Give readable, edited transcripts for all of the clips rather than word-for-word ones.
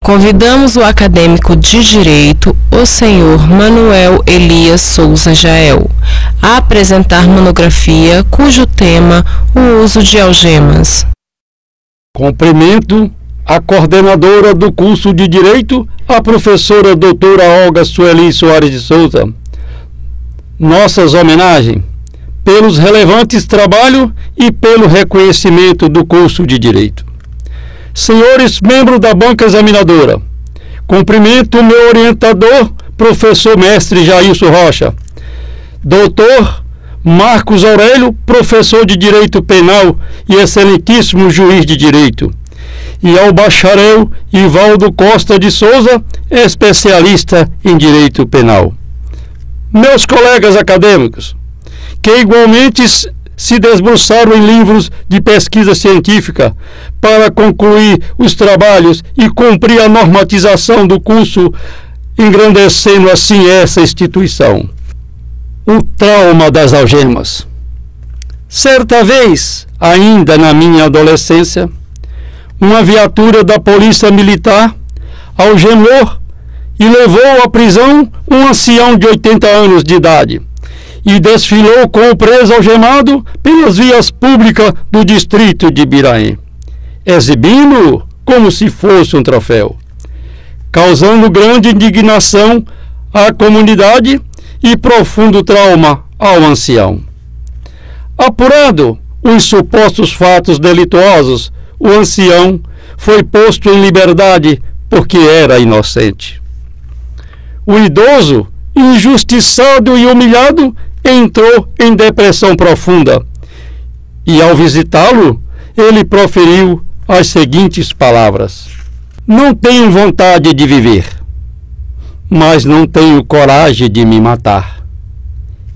Convidamos o acadêmico de Direito, o senhor Manuel Elias Souza Jael, a apresentar monografia cujo tema o uso de algemas. Cumprimento a coordenadora do curso de Direito, a professora doutora Olga Sueli Soares de Souza. Nossas homenagens pelos relevantes trabalhos e pelo reconhecimento do curso de Direito. Senhores membros da banca examinadora, cumprimento o meu orientador, professor mestre Jailson Rocha, doutor Marcos Aurélio, professor de Direito Penal e excelentíssimo juiz de Direito, e ao bacharel Ivaldo Costa de Souza, especialista em Direito Penal. Meus colegas acadêmicos, que igualmente se debruçaram em livros de pesquisa científica para concluir os trabalhos e cumprir a normatização do curso, engrandecendo assim essa instituição. O trauma das algemas. Certa vez, ainda na minha adolescência, uma viatura da Polícia Militar algemou e levou à prisão um ancião de 80 anos de idade e desfilou com o preso algemado pelas vias públicas do distrito de Ibiraí, exibindo-o como se fosse um troféu, causando grande indignação à comunidade e profundo trauma ao ancião. Apurado os supostos fatos delituosos, o ancião foi posto em liberdade porque era inocente. O idoso, injustiçado e humilhado, entrou em depressão profunda e, ao visitá-lo, ele proferiu as seguintes palavras: "Não tenho vontade de viver, mas não tenho coragem de me matar."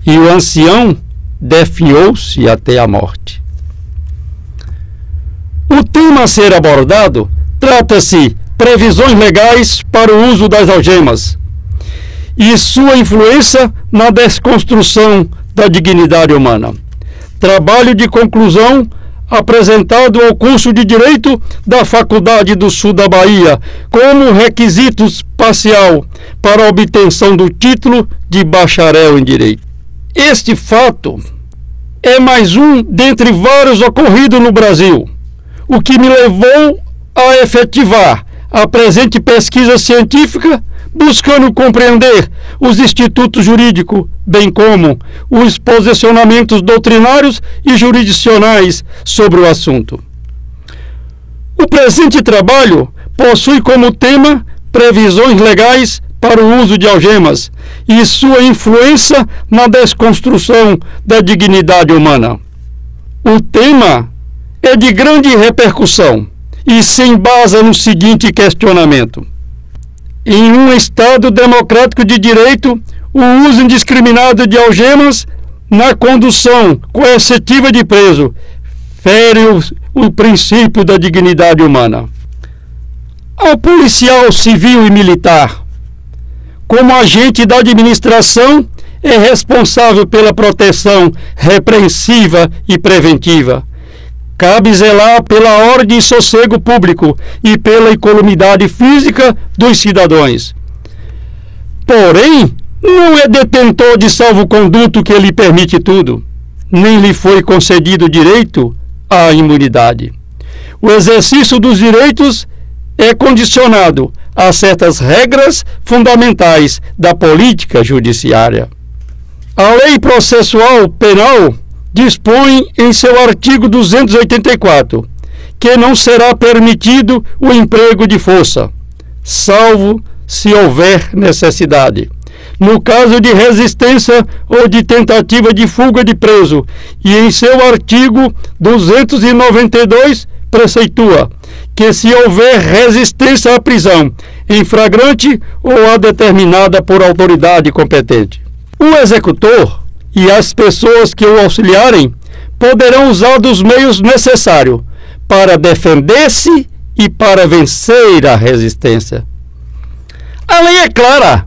E o ancião definhou-se até a morte. O tema a ser abordado trata-se previsões legais para o uso das algemas e sua influência na desconstrução da dignidade humana. Trabalho de conclusão apresentado ao curso de Direito da Faculdade do Sul da Bahia como requisito parcial para a obtenção do título de bacharel em Direito. Este fato é mais um dentre vários ocorridos no Brasil, o que me levou a efetivar a presente pesquisa científica, buscando compreender os institutos jurídicos, bem como os posicionamentos doutrinários e jurisdicionais sobre o assunto. O presente trabalho possui como tema previsões legais para o uso de algemas e sua influência na desconstrução da dignidade humana. O tema é de grande repercussão e se embasa no seguinte questionamento: em um Estado democrático de direito, o uso indiscriminado de algemas na condução coercitiva de preso fere o princípio da dignidade humana. Ao policial civil e militar, como agente da administração, é responsável pela proteção repreensiva e preventiva. Cabe zelar pela ordem e sossego público e pela incolumidade física dos cidadãos. Porém, não é detentor de salvo-conduto que lhe permite tudo, nem lhe foi concedido direito à imunidade. O exercício dos direitos é condicionado a certas regras fundamentais da política judiciária. A Lei Processual Penal dispõe em seu artigo 284 que não será permitido o emprego de força, salvo se houver necessidade, no caso de resistência ou de tentativa de fuga de preso, e em seu artigo 292 preceitua que se houver resistência à prisão em flagrante ou a determinada por autoridade competente. O executor e as pessoas que o auxiliarem poderão usar dos meios necessários para defender-se e para vencer a resistência. A lei é clara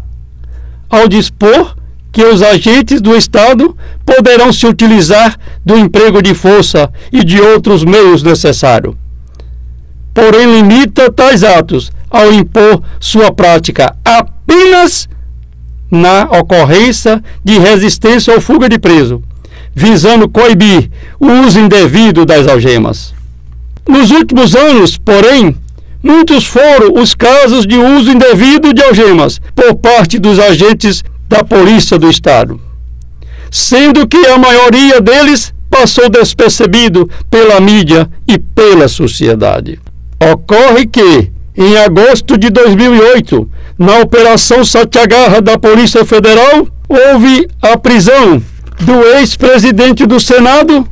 ao dispor que os agentes do Estado poderão se utilizar do emprego de força e de outros meios necessários. porém limita tais atos ao impor sua prática apenas na ocorrência de resistência ou fuga de preso, visando coibir o uso indevido das algemas. Nos últimos anos, porém, muitos foram os casos de uso indevido de algemas por parte dos agentes da Polícia do Estado, sendo que a maioria deles passou despercebido pela mídia e pela sociedade. Ocorre que, em agosto de 2008, na Operação Satyagraha da Polícia Federal, houve a prisão do ex-presidente do Senado,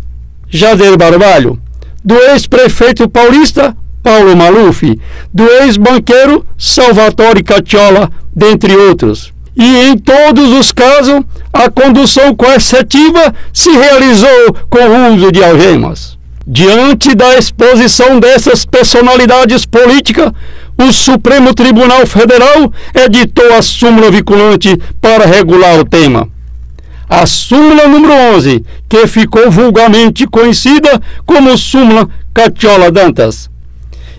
Jader Barbalho, do ex-prefeito paulista, Paulo Maluf, do ex-banqueiro Salvatore Cacciola, dentre outros. E em todos os casos, a condução coercitiva se realizou com o uso de algemas. Diante da exposição dessas personalidades políticas, o Supremo Tribunal Federal editou a súmula vinculante para regular o tema. A súmula número 11, que ficou vulgarmente conhecida como súmula Cacciola-Dantas.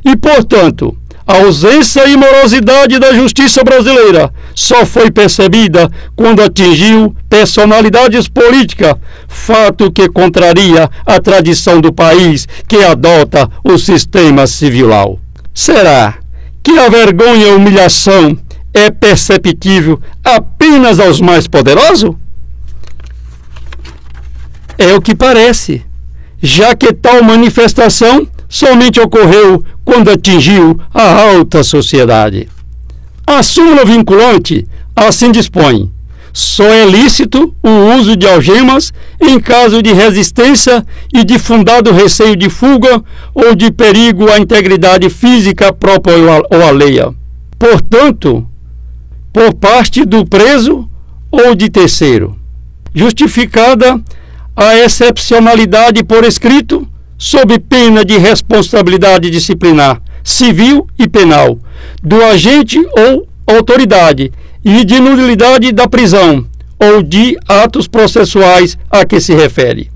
E, portanto, a ausência e morosidade da justiça brasileira só foi percebida quando atingiu personalidades políticas, fato que contraria a tradição do país que adota o sistema civilal. Será que a vergonha e a humilhação é perceptível apenas aos mais poderosos? É o que parece, já que tal manifestação somente ocorreu quando atingiu a alta sociedade. A súmula vinculante assim dispõe: só é lícito o uso de algemas em caso de resistência e de fundado receio de fuga ou de perigo à integridade física própria ou alheia. Portanto, por parte do preso ou de terceiro, justificada a excepcionalidade por escrito, sob pena de responsabilidade disciplinar, civil e penal, do agente ou autoridade e de nulidade da prisão ou de atos processuais a que se refere,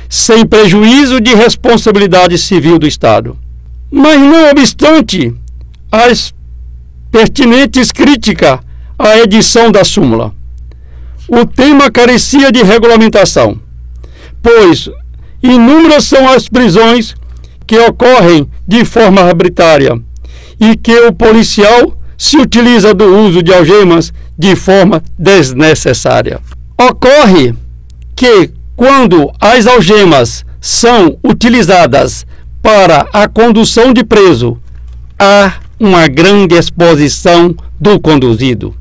sem prejuízo de responsabilidade civil do Estado. Mas não obstante as pertinentes críticas à edição da súmula, o tema carecia de regulamentação, pois inúmeras são as prisões que ocorrem de forma arbitrária e que o policial se utiliza do uso de algemas de forma desnecessária. Ocorre que, quando as algemas são utilizadas para a condução de preso, há uma grande exposição do conduzido.